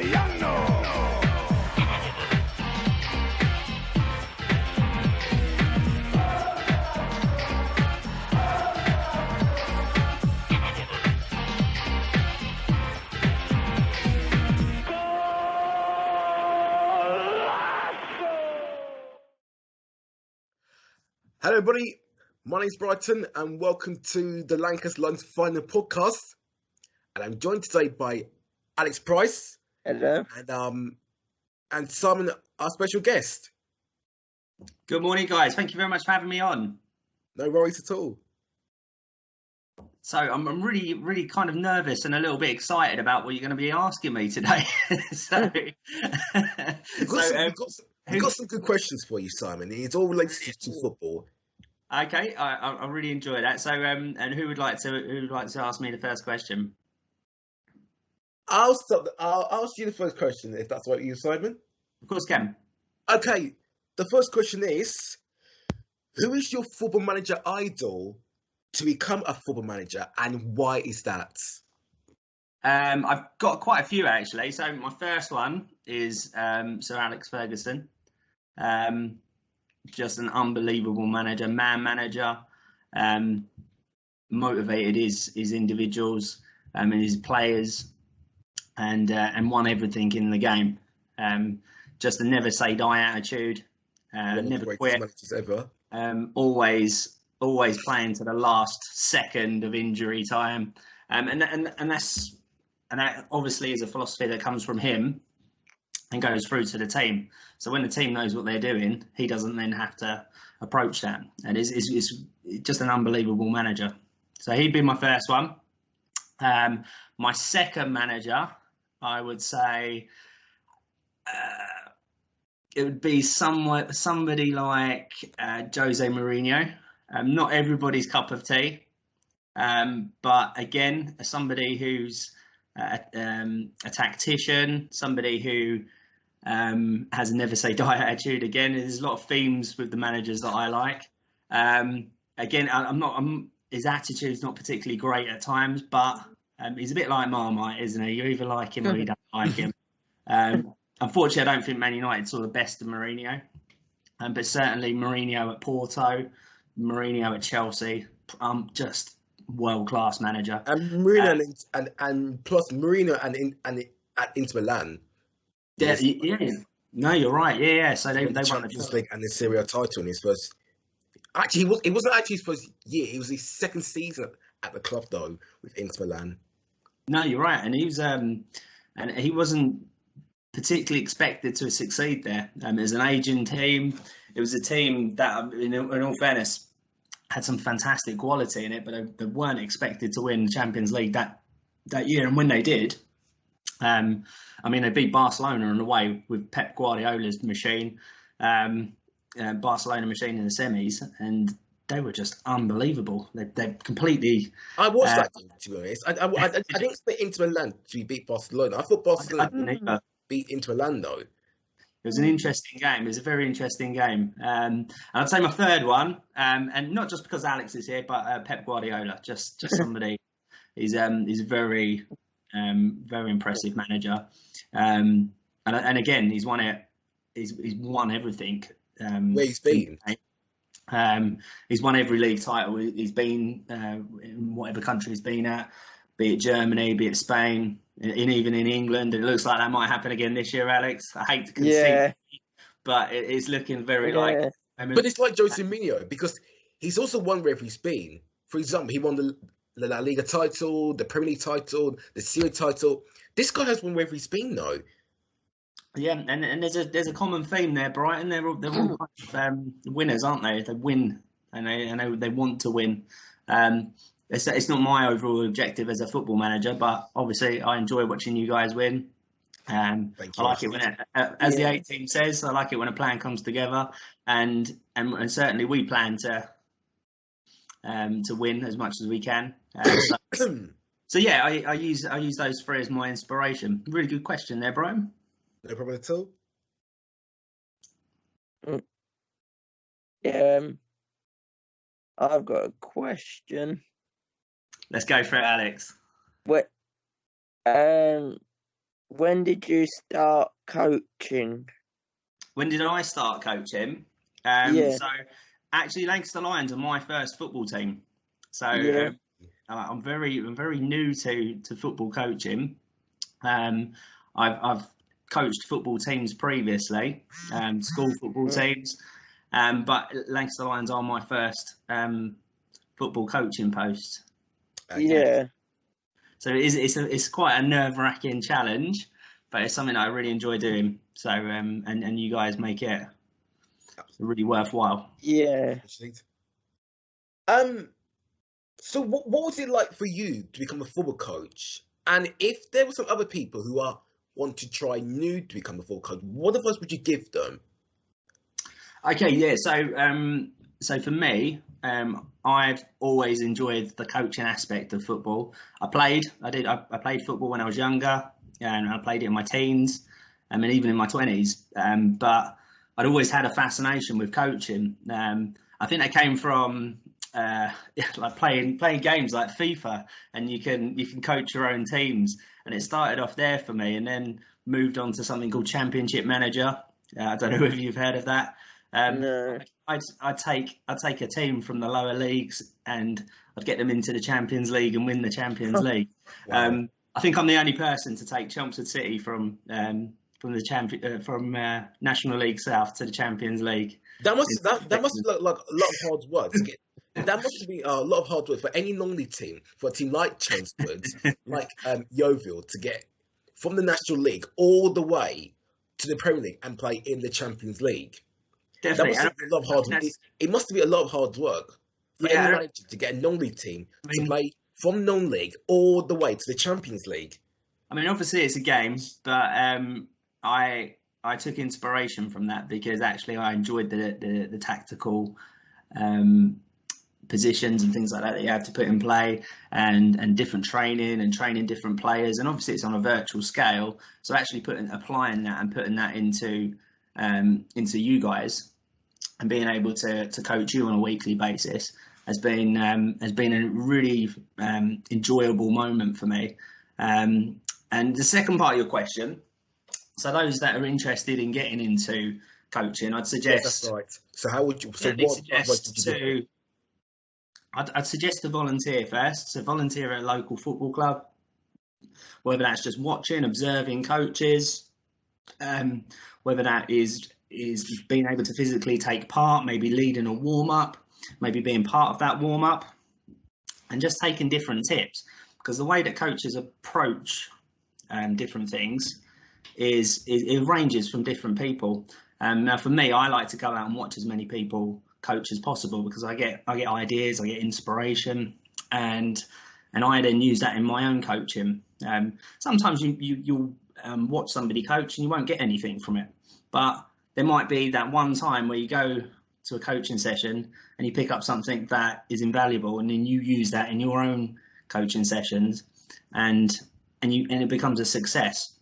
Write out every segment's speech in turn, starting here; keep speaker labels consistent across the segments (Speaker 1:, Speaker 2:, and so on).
Speaker 1: italiano.
Speaker 2: Hello, everybody. My name's Brighton, and welcome to the Lancaster Lions Final Podcast. And I'm joined today by Alex Price.
Speaker 3: Hello.
Speaker 2: And Simon, our special guest.
Speaker 4: Good morning, guys. Thank you very much for having me on.
Speaker 2: No worries at all.
Speaker 4: So I'm really, really kind of nervous and a little bit excited about what you're going to be asking me today.
Speaker 2: We've got some good questions for you, Simon. It's all related to football.
Speaker 4: Okay, I really enjoy that. So, and who would like to ask me the first question?
Speaker 2: I'll ask you the first question, if that's all right with you, Simon.
Speaker 4: Of course, Cam.
Speaker 2: Okay, the first question is: who is your football manager idol to become a football manager, and why is that?
Speaker 4: I've got quite a few actually. So my first one is Sir Alex Ferguson. Just an unbelievable manager, man manager. Motivated his individuals and his players, and won everything in the game. Just a never say die attitude. Never quit.
Speaker 2: Ever.
Speaker 4: Always playing to the last second of injury time. And that obviously is a philosophy that comes from him and goes through to the team. So when the team knows what they're doing, he doesn't then have to approach that. And it's just an unbelievable manager. So he'd be my first one. My second manager, I would say, it would be somebody like Jose Mourinho. Not everybody's cup of tea, but again, somebody who's a tactician, somebody who has a never say die attitude. Again, there's a lot of themes with the managers that I like. Again, his attitude's not particularly great at times, but he's a bit like Marmite, isn't he? You either like him or you don't like him. Unfortunately, I don't think Man United saw the best of Mourinho, but certainly Mourinho at Porto, Mourinho at Chelsea, just world-class manager.
Speaker 2: And Mourinho and plus Mourinho and at Inter Milan.
Speaker 4: Yeah. No, you're right. Yeah. So they won the
Speaker 2: Champions League and the Serie A title in his first. Actually, it wasn't actually his first year. It was his second season at the club though with Inter Milan.
Speaker 4: No, you're right, and he wasn't particularly expected to succeed there. As an aging team, it was a team that, in all fairness, had some fantastic quality in it, but they weren't expected to win the Champions League that year. And when they did, they beat Barcelona on the way with Pep Guardiola's machine, Barcelona machine in the semis, and they were just unbelievable. They completely.
Speaker 2: I watched that game, to be honest. I didn't expect Inter Milan to beat Barcelona. I thought Barcelona beat Inter Milan though.
Speaker 4: It was an interesting game. It was a very interesting game. And I'd say my third one, and not just because Alex is here, but Pep Guardiola, just somebody. He's a very, very impressive manager. And again, he's won it. He's won everything.
Speaker 2: Where he's been.
Speaker 4: He's won every league title. He's been in whatever country he's been at, be it Germany, be it Spain, and even in England. It looks like that might happen again this year, Alex. I hate to concede, but it's looking very like.
Speaker 2: But it's like Jose Mourinho because he's also won wherever he's been. For example, he won the La Liga title, the Premier League title, the Serie A title. This guy has won wherever he's been, though.
Speaker 4: Yeah, and there's a common theme there, Brighton. They're all kind of, winners, aren't they? They win, and they want to win. It's not my overall objective as a football manager, but obviously I enjoy watching you guys win. I like it when, as the A team says, I like it when a plan comes together, and certainly we plan to win as much as we can. So yeah, I use those three as my inspiration. Really good question there, Brian.
Speaker 2: No problem at all.
Speaker 3: I've got a question.
Speaker 4: Let's go for it, Alex.
Speaker 3: What? when did you start coaching?
Speaker 4: When did I start coaching?
Speaker 3: Yeah.
Speaker 4: So actually, Lancaster Lions are my first football team. So
Speaker 3: Yeah.
Speaker 4: I'm very new to football coaching. I've coached football teams previously, school football teams, but Lancaster Lions are my first football coaching post.
Speaker 2: Okay.
Speaker 3: Yeah.
Speaker 4: So it's quite a nerve-wracking challenge, but it's something that I really enjoy doing. So and you guys make it really worthwhile.
Speaker 3: Yeah.
Speaker 2: So what was it like for you to become a football coach? And if there were some other people who want to try new to become a football coach, what advice would you give them?
Speaker 4: Okay, yeah. So for me, I've always enjoyed the coaching aspect of football. I played football when I was younger, and I played it in my teens, and even in my 20s. But I'd always had a fascination with coaching. I think that came from like playing games like FIFA, and you can coach your own teams, and it started off there for me, and then moved on to something called Championship Manager. I don't know if you've heard of that.
Speaker 3: No.
Speaker 4: I'd take a team from the lower leagues and I'd get them into the Champions League and win the Champions League.
Speaker 2: Wow.
Speaker 4: I think I'm the only person to take Chelmsford City from National League South to the Champions League.
Speaker 2: That must look like a lot of hard work to get. That must be a lot of hard work for any non-league team, for a team like Chelmsford, like Yeovil, to get from the National League all the way to the Premier League and play in the Champions League.
Speaker 4: Definitely.
Speaker 2: That must be a lot of hard work. It must be a lot of hard work for any manager to get a non-league team to play from non-league all the way to the Champions League.
Speaker 4: I mean, obviously it's a game, but I took inspiration from that because actually I enjoyed the tactical positions and things like that you have to put in play, and different training and training different players, and obviously it's on a virtual scale. So actually applying that and putting that into you guys and being able to coach you on a weekly basis has been a really enjoyable moment for me. And the second part of your question, so those that are interested in getting into coaching, I'd suggest.
Speaker 2: Yeah, that's right. So how would you? So
Speaker 4: I'd suggest to volunteer first. So volunteer at a local football club, whether that's just watching, observing coaches, whether that is being able to physically take part, maybe leading a warm-up, maybe being part of that warm-up, and just taking different tips. Because the way that coaches approach different things it ranges from different people. Now, for me, I like to go out and watch as many people coach as possible because I get ideas, I get inspiration, and I then use that in my own coaching. Sometimes you'll watch somebody coach and you won't get anything from it, but there might be that one time where you go to a coaching session and you pick up something that is invaluable, and then you use that in your own coaching sessions, and it becomes a success.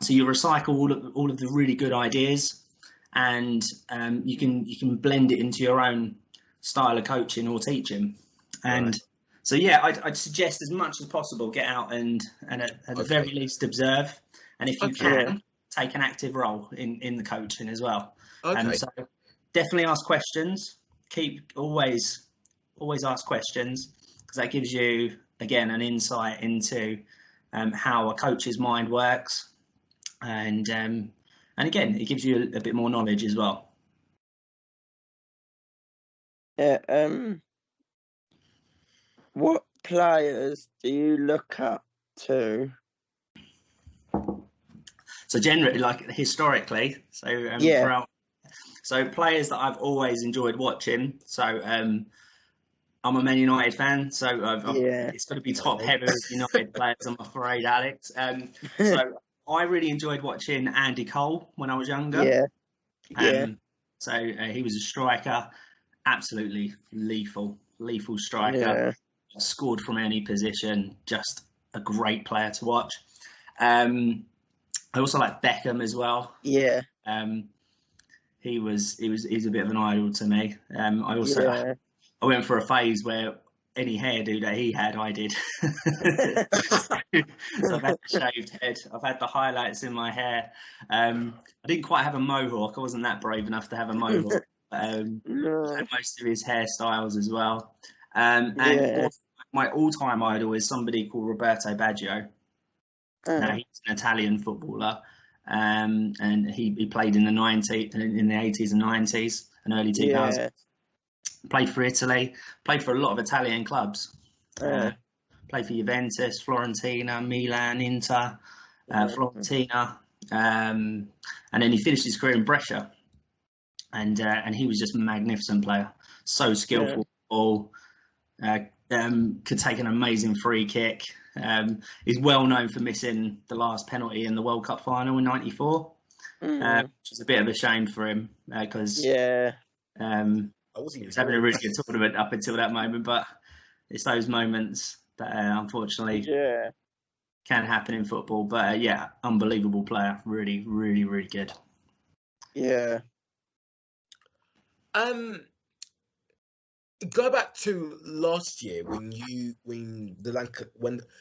Speaker 4: So you recycle all of the really good ideas, and you can blend it into your own style of coaching or teaching. And right. So yeah, I'd suggest as much as possible get out and at the very least observe, and if you can, take an active role in the coaching as well. So definitely ask questions. Keep always ask questions, because that gives you again an insight into how a coach's mind works, and again it gives you a bit more knowledge as well.
Speaker 3: What players do you look up to?
Speaker 4: So generally, like historically, so players that I've always enjoyed watching. So I'm a Man United fan, so it's got to be top heavy with United players, I'm afraid, Alex. So I really enjoyed watching Andy Cole when I was younger. So he was a striker, absolutely lethal striker. Scored from any position, just a great player to watch. I also like Beckham as well. He's a bit of an idol to me. I went for a phase where any hairdo that he had, I did. So I've had the shaved head. I've had the highlights in my hair. I didn't quite have a mohawk. I wasn't that brave enough to have a mohawk.
Speaker 3: No.
Speaker 4: And most of his hairstyles as well. And also, my all-time idol is somebody called Roberto Baggio. Now, he's an Italian footballer, and he played in the 80s and 90s and early 2000s.
Speaker 3: Yeah.
Speaker 4: Played for Italy, played for a lot of Italian clubs. Played for Juventus, Fiorentina, Milan, Inter, Fiorentina, and then he finished his career in Brescia. And he was just a magnificent player, so skillful. Could take an amazing free kick. He's well known for missing the last penalty in the World Cup final in '94, which is a bit of a shame for him because he was having a really good tournament up until that moment. But it's those moments that unfortunately can happen in football. But unbelievable player, really, really, really good.
Speaker 3: Yeah.
Speaker 2: Go back to last year when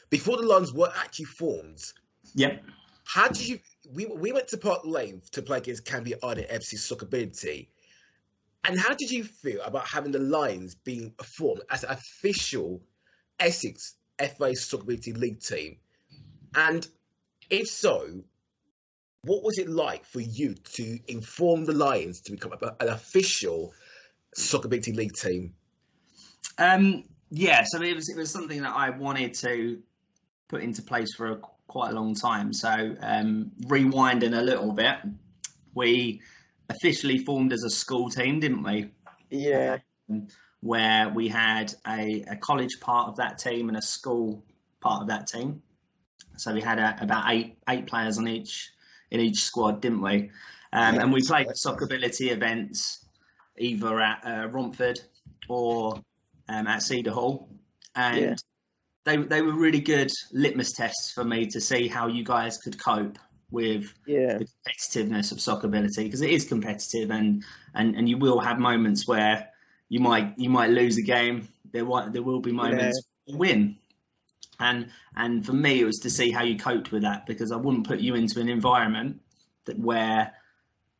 Speaker 2: before the Lions were actually formed.
Speaker 4: Yep.
Speaker 2: How did you? We went to Park Lane to play against Canby Arden FC Soccerability, and how did you feel about having the Lions being formed as an official Essex FA Soccerability League team? And if so, what was it like for you to inform the Lions to become an official Soccerability League team?
Speaker 4: So it was something that I wanted to put into place for quite a long time. So rewinding a little bit, we officially formed as a school team, didn't we?
Speaker 3: Yeah.
Speaker 4: Where we had a college part of that team and a school part of that team. So we had about eight players in each squad, didn't we? And we played Soccerability events either at Romford or at Cedar Hall, and they were really good litmus tests for me to see how you guys could cope with the competitiveness of Soccerability, because it is competitive, and you will have moments where you might lose a game. There will be moments you win, and for me it was to see how you coped with that, because I wouldn't put you into an environment where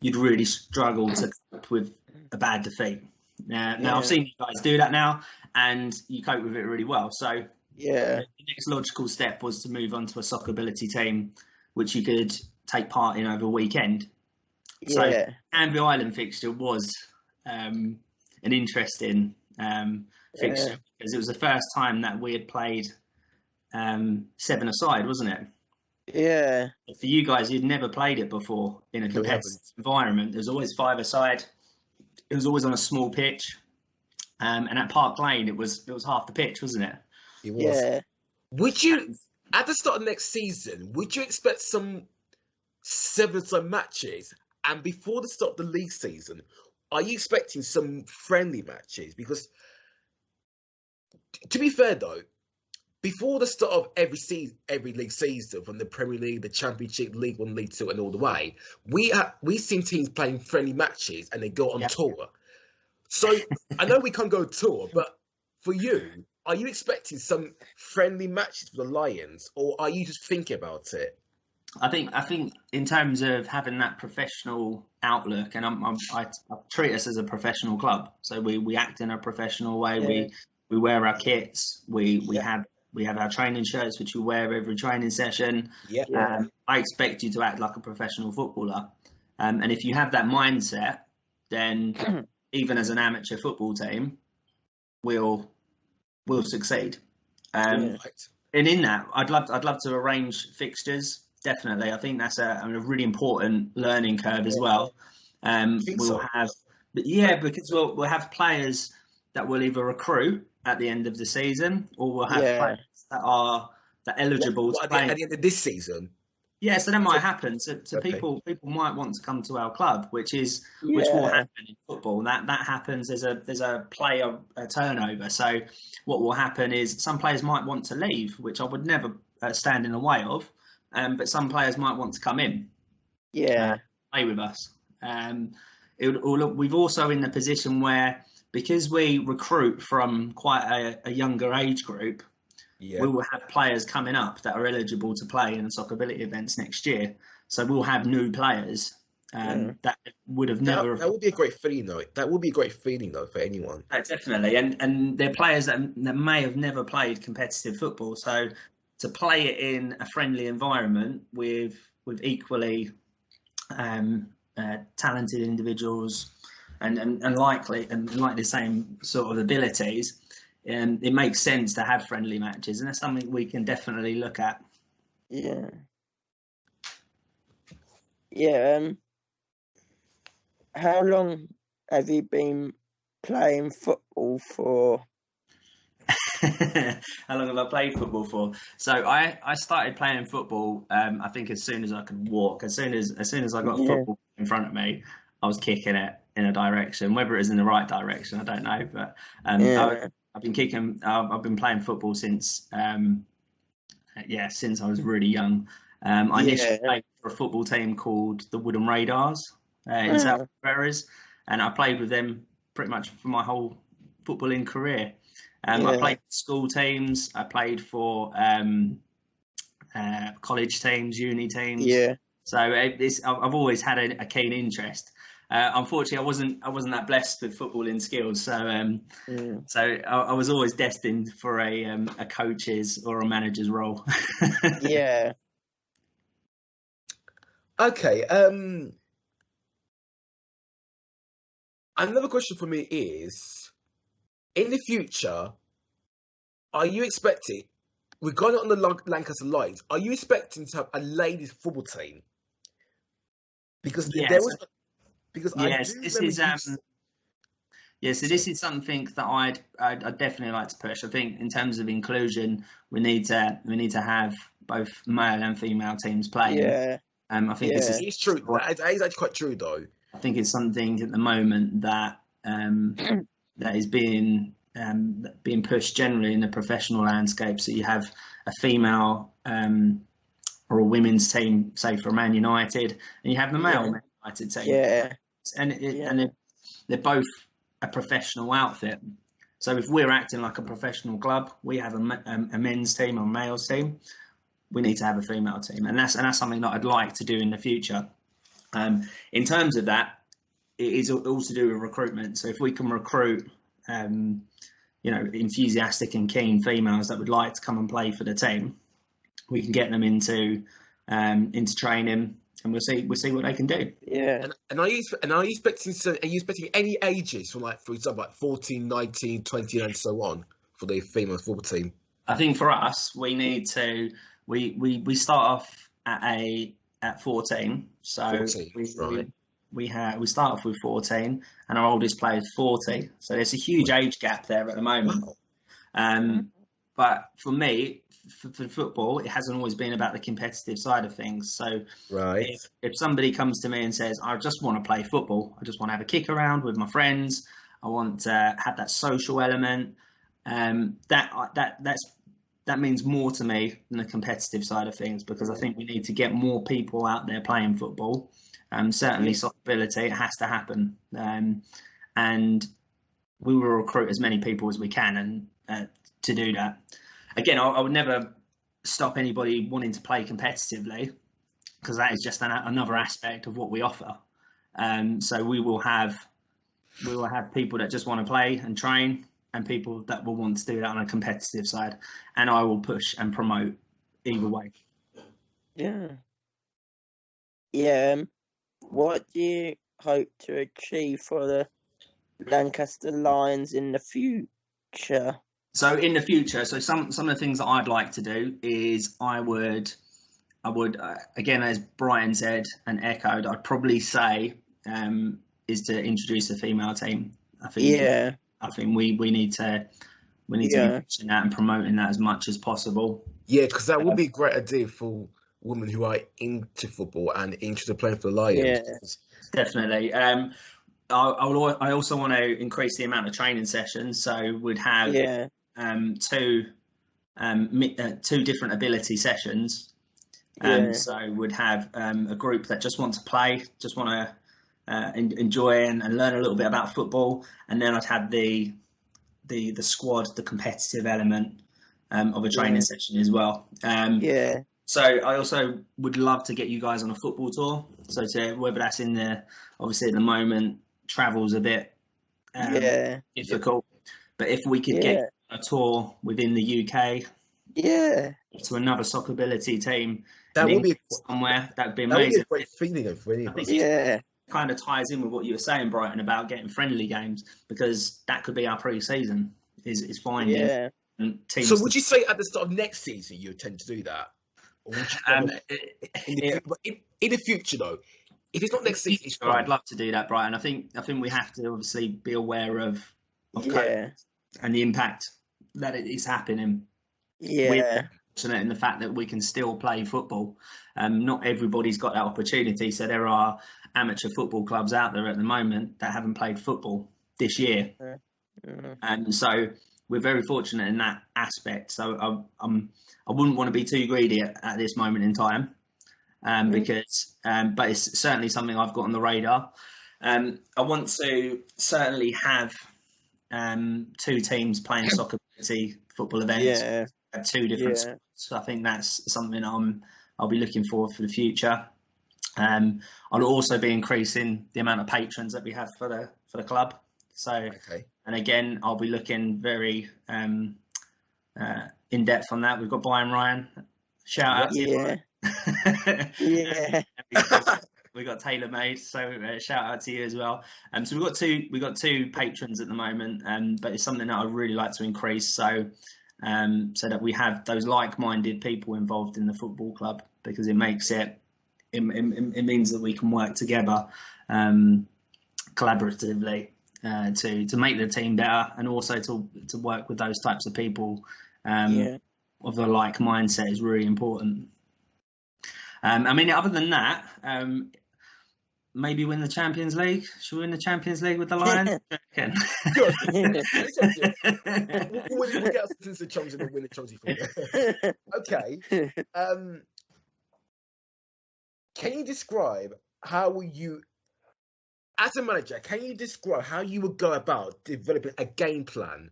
Speaker 4: you'd really struggle to cope with a bad defeat. Now I've seen you guys do that now, and you cope with it really well. So the next logical step was to move on to a Soccerability team, which you could take part in over a weekend. So Canby Island fixture was an interesting fixture, because it was the first time that we had played 7-a-side, wasn't it?
Speaker 3: Yeah.
Speaker 4: For you guys, you'd never played it before in a competitive environment. There was always 5-a-side. It was always on a small pitch, and at Park Lane, it was half the pitch, wasn't it?
Speaker 2: It was. Yeah. Would you, at the start of next season, would you expect some 7-a-side matches? And before the start of the league season, are you expecting some friendly matches? Because, to be fair though, before the start of every league season, from the Premier League, the Championship, League 1, League 2, and all the way, we've seen teams playing friendly matches and they go on tour. So I know we can't go tour, but for you, are you expecting some friendly matches for the Lions, or are you just thinking about it?
Speaker 4: I think in terms of having that professional outlook, and I treat us as a professional club, so we act in a professional way. We wear our kits. We have our training shirts, which we wear every training session. I expect you to act like a professional footballer. And if you have that mindset, then even as an amateur football team, we'll succeed. And in that, I'd love to arrange fixtures. Definitely. I think that's a really important learning curve as well. We'll have players that will either recruit at the end of the season, or we'll have players that are eligible to play
Speaker 2: at the end of this season.
Speaker 4: Yeah, so that might happen. So people might want to come to our club, which will happen in football. That happens. There's a player turnover. So what will happen is some players might want to leave, which I would never stand in the way of. But some players might want to come in.
Speaker 3: Play
Speaker 4: with us. We've also in the position where because we recruit from quite a younger age group,
Speaker 2: Yeah.
Speaker 4: we will have players coming up that are eligible to play in the Soccerbility events next year. So we'll have new players that would have never.
Speaker 2: That would be a great feeling, though. That would be a great feeling, though, for anyone.
Speaker 4: Definitely, and they're players that may have never played competitive football. So to play it in a friendly environment with equally talented individuals and like the same sort of abilities, it makes sense to have friendly matches, and that's something we can definitely look at.
Speaker 3: Yeah. How long have you been playing football for?
Speaker 4: How long have I played football for? So I started playing football. I think as soon as I could walk, as soon as I got football in front of me, I was kicking it in a direction. Whether it was in the right direction, I don't know. But I've been kicking. I've been playing football since since I was really young. I initially played for a football team called the Wooden Radars in South Ferries, and I played with them pretty much for my whole footballing career. I played for school teams. I played for college teams, uni teams. Yeah. So I've always had a keen interest. Unfortunately, I wasn't that blessed with footballing skills. So so I was always destined for a coach's or a manager's role.
Speaker 3: Yeah.
Speaker 2: Okay. Another question for me is, in the future, are you expecting, regarding on the Lancaster Lions, are you expecting to have a ladies football team? Because there was, because
Speaker 4: yes, this is so this is something that I'd definitely like to push. I think in terms of inclusion, we need to have both male and female teams playing.
Speaker 3: Yeah.
Speaker 4: I think
Speaker 2: it's true. That is actually quite true, though.
Speaker 4: I think it's something at the moment that that is being pushed generally in the professional landscape. So you have a female or a women's team, say for Man United, and you have the male Man United team.
Speaker 3: Yeah.
Speaker 4: And they're both a professional outfit. So if we're acting like a professional club, we have a men's team or a male's team. We need to have a female team, and that's something that I'd like to do in the future. In terms of that, it is all to do with recruitment. So if we can recruit, enthusiastic and keen females that would like to come and play for the team, we can get them into training, and we'll see what they can do.
Speaker 3: Yeah.
Speaker 2: And are you expecting any ages from, like, for example, like 14, 19, 20, and so on for the female football team?
Speaker 4: I think for us, we need to we start off at 14. So
Speaker 2: 14,
Speaker 4: we start off with 14, and our oldest player is 40. So there's a huge age gap there at the moment. Wow. But for me, for football, it hasn't always been about the competitive side of things. So if somebody comes to me and says, I just want to play football, I just want to have a kick around with my friends, I want to have that social element, that means more to me than the competitive side of things, because I think we need to get more people out there playing football. Certainly Soccerbility, it has to happen. And we will recruit as many people as we can and to do that. Again, I would never stop anybody wanting to play competitively, because that is just another aspect of what we offer. So we will have people that just want to play and train, and people that will want to do that on a competitive side. And I will push and promote either way.
Speaker 3: Yeah. Yeah. What do you hope to achieve for the Lancaster Lions in the future?
Speaker 4: So in the future, some of the things that I'd like to do is I would again, as Brian said and echoed, I'd probably say is to introduce a female team. I think we need to be pushing that and promoting that as much as possible.
Speaker 2: Yeah, because that would be a great idea for women who are into football and interested in playing for the Lions.
Speaker 4: Yeah, definitely. I also want to increase the amount of training sessions. So we'd have two different ability sessions. So we'd have a group that just want to play, just want to enjoy and learn a little bit about football, and then I'd have the squad, the competitive element of a training session as well. So I also would love to get you guys on a football tour. So whether that's obviously at the moment, travel's a bit difficult. But if we could get a tour within the UK to another soccer ability team
Speaker 2: that would be
Speaker 4: somewhere, that would be amazing.
Speaker 2: That would be a great feeling of any of us.
Speaker 4: It kind of ties in with what you were saying, Brighton, about getting friendly games, because that could be our pre-season, is finding teams.
Speaker 2: So would you say at the start of next season you tend to do that? Or would you in the future, though, if it's not next season,
Speaker 4: I'd love to do that, Brighton. I think we have to obviously be aware of COVID and the impact that it is happening. We're fortunate in the fact that we can still play football. Not everybody's got that opportunity, so there are amateur football clubs out there at the moment that haven't played football this year, and so we're very fortunate in that aspect. So I wouldn't want to be too greedy at this moment in time, because but it's certainly something I've got on the radar. I want to certainly have 2 teams playing soccer football events at 2 different sports. So I think that's something I'll be looking for the future. I'll also be increasing the amount of patrons that we have for the club. So and again, I'll be looking very in depth on that. We've got Brian Ryan. Shout out to you. We got Taylor Made, so shout out to you as well. So we've got two patrons at the moment, but it's something that I'd really like to increase, so that we have those like-minded people involved in the football club, because it makes it means that we can work together collaboratively to make the team better, and also to work with those types of people of a like mindset is really important. I mean, other than that, maybe win the Champions League. Should we win the Champions League with the Lions?
Speaker 2: We'll get us into the Chelsea and win the Chelsea for you. Okay. Can you describe how you, as a manager, how you would go about developing a game plan?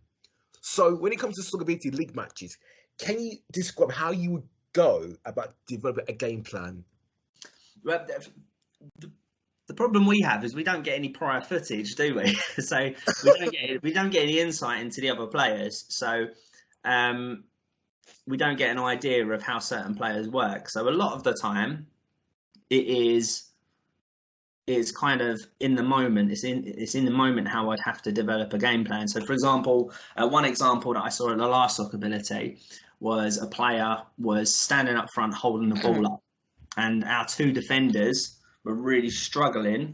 Speaker 2: So when it comes to Soccerability League matches, can you describe how you would go about developing a game plan?
Speaker 4: Well, the problem we have is we don't get any prior footage, do we? So we don't get any insight into the other players. So we don't get an idea of how certain players work. So a lot of the time, it's kind of in the moment. It's in the moment how I'd have to develop a game plan. So, for example, one example that I saw at the last Soccerability was a player was standing up front holding the ball up, and our 2 defenders were really struggling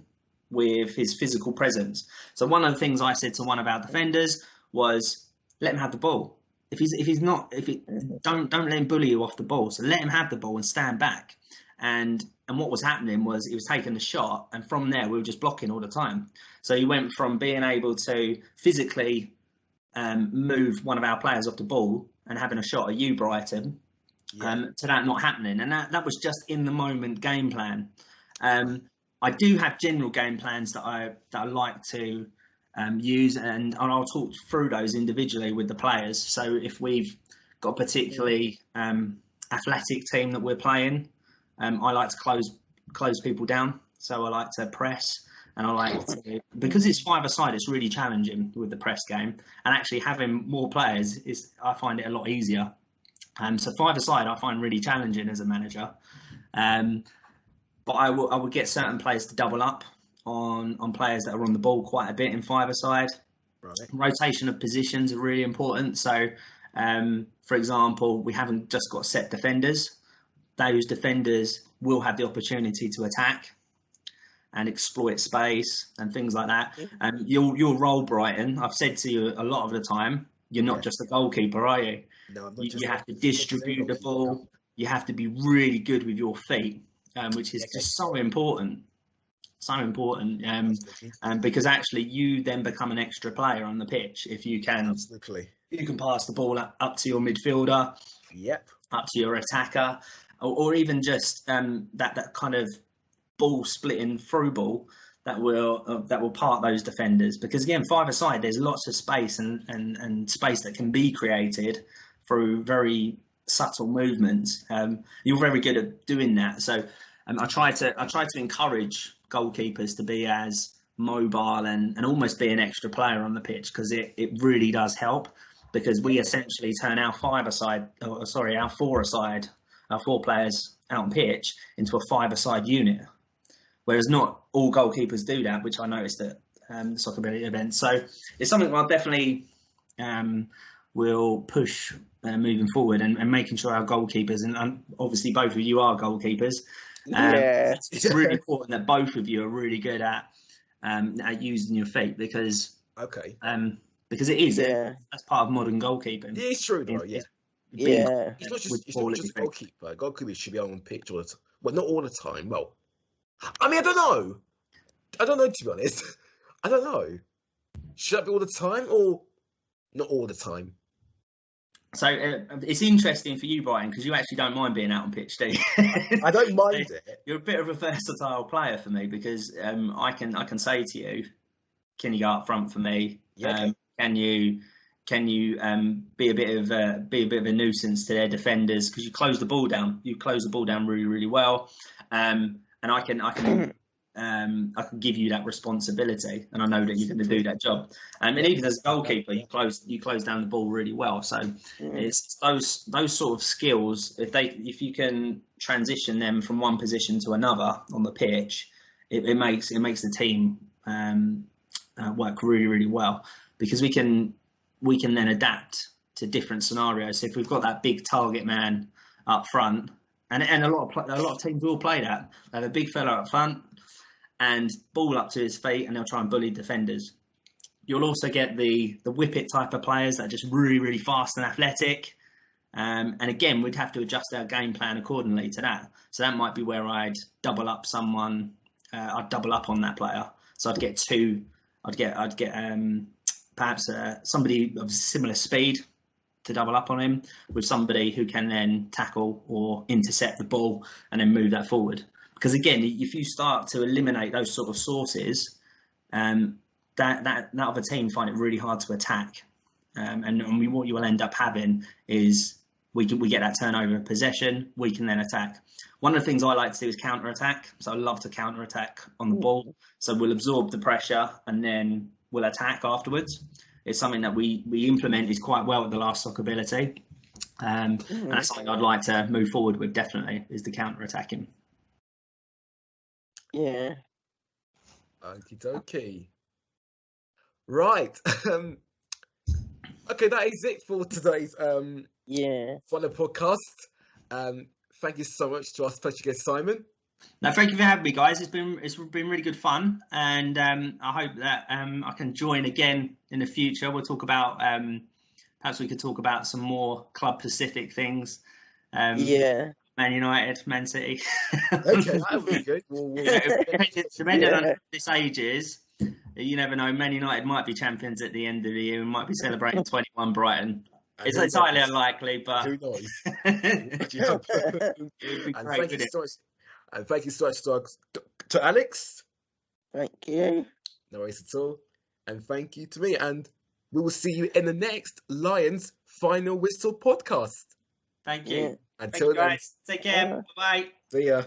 Speaker 4: with his physical presence. So one of the things I said to one of our defenders was, let him have the ball. Don't let him bully you off the ball. So let him have the ball and stand back. And what was happening was he was taking the shot, and from there we were just blocking all the time. So he went from being able to physically move one of our players off the ball and having a shot at you, Brighton, to that not happening. And that was just in the moment game plan. I do have general game plans that I like to use, and I'll talk through those individually with the players. So if we've got a particularly athletic team that we're playing, I like to close people down. So I like to press, and I like to, because it's 5-a-side, it's really challenging with the press game. And actually having more players I find it a lot easier. So 5-a-side I find really challenging as a manager. But I would get certain players to double up on players that are on the ball quite a bit in 5-a-side. Right. Rotation of positions are really important. So, for example, we haven't just got set defenders. Those defenders will have the opportunity to attack and exploit space and things like that. And your role, Brighton, I've said to you a lot of the time, you're not just a goalkeeper, are you?
Speaker 2: No, I'm not.
Speaker 4: You have to distribute the ball. You have to be really good with your feet, which is just so important. So important, because actually you then become an extra player on the pitch if you can.
Speaker 2: Absolutely.
Speaker 4: You can pass the ball up to your midfielder, up to your attacker, or even just that kind of ball splitting through ball that will part those defenders, because again, five-a-side, there's lots of space and space that can be created through very subtle movements. You're very good at doing that, so I try to encourage goalkeepers to be as mobile and almost be an extra player on the pitch, because it really does help, because we essentially turn our our four players out on pitch into a five-a-side unit. Whereas not all goalkeepers do that, which I noticed at the Soccer Ability event. So it's something I definitely will push moving forward, and making sure our goalkeepers, and obviously both of you are goalkeepers. It's really important that both of you are really good at using your feet, because it is that's part of modern goalkeeping.
Speaker 2: Yeah, it's true though. It's not just goalkeeper. Goalkeepers should be on the pitch all the time. Well, not all the time. Well, I mean, I don't know, to be honest. I don't know. Should that be all the time or not all the time?
Speaker 4: So it's interesting for you, Brighton, because you actually don't mind being out on pitch, do you?
Speaker 2: I don't mind it.
Speaker 4: You're a bit of a versatile player for me, because I can say to you, can you go up front for me?
Speaker 2: Yeah.
Speaker 4: Can you be a bit of a nuisance to their defenders, because you close the ball down. You close the ball down really, really well. And I can give you that responsibility, and I know that you're going to do that job. And even as a goalkeeper, you close down the ball really well. So it's those sort of skills. If you can transition them from one position to another on the pitch, it makes the team work really, really well, because we can then adapt to different scenarios. So if we've got that big target man up front. And a lot of teams will play that. They have a big fella up front and ball up to his feet, and they'll try and bully defenders. You'll also get the whippet type of players that are just really, really fast and athletic. And again, we'd have to adjust our game plan accordingly to that. So that might be where I'd double up someone. I'd double up on that player. So I'd get two. I'd get perhaps somebody of similar speed to double up on him, with somebody who can then tackle or intercept the ball and then move that forward. Because again, if you start to eliminate those sort of sources, that other team find it really hard to attack. And what you will end up having is we get that turnover of possession. We can then attack. One of the things I like to do is counter attack. So I love to counter attack on the ball. So we'll absorb the pressure and then we'll attack afterwards. It's something that we implemented quite well at the last Soccer Ability. And that's something I'd like to move forward with, definitely, is the counter-attacking.
Speaker 3: Yeah.
Speaker 2: Okie dokie. Right. Okay, that is it for today's Fun podcast. Thank you so much to our special guest, Simon.
Speaker 4: No, thank you for having me, guys. It's been really good fun, and I hope that I can join again in the future. We'll talk about perhaps we could talk about some more club-specific things. Man United, Man City.
Speaker 2: Okay, that would be good.
Speaker 4: Depending on this age is, you never know. Man United might be champions at the end of the year. We might be celebrating 21 Brighton. It's highly unlikely, but
Speaker 2: who knows? And thank you so much to Alex.
Speaker 3: Thank you.
Speaker 2: No worries at all. And thank you to me. And we will see you in the next Lions Final Whistle podcast.
Speaker 4: Thank you.
Speaker 2: Until then,
Speaker 4: guys. Take care. Bye-bye.
Speaker 2: See ya.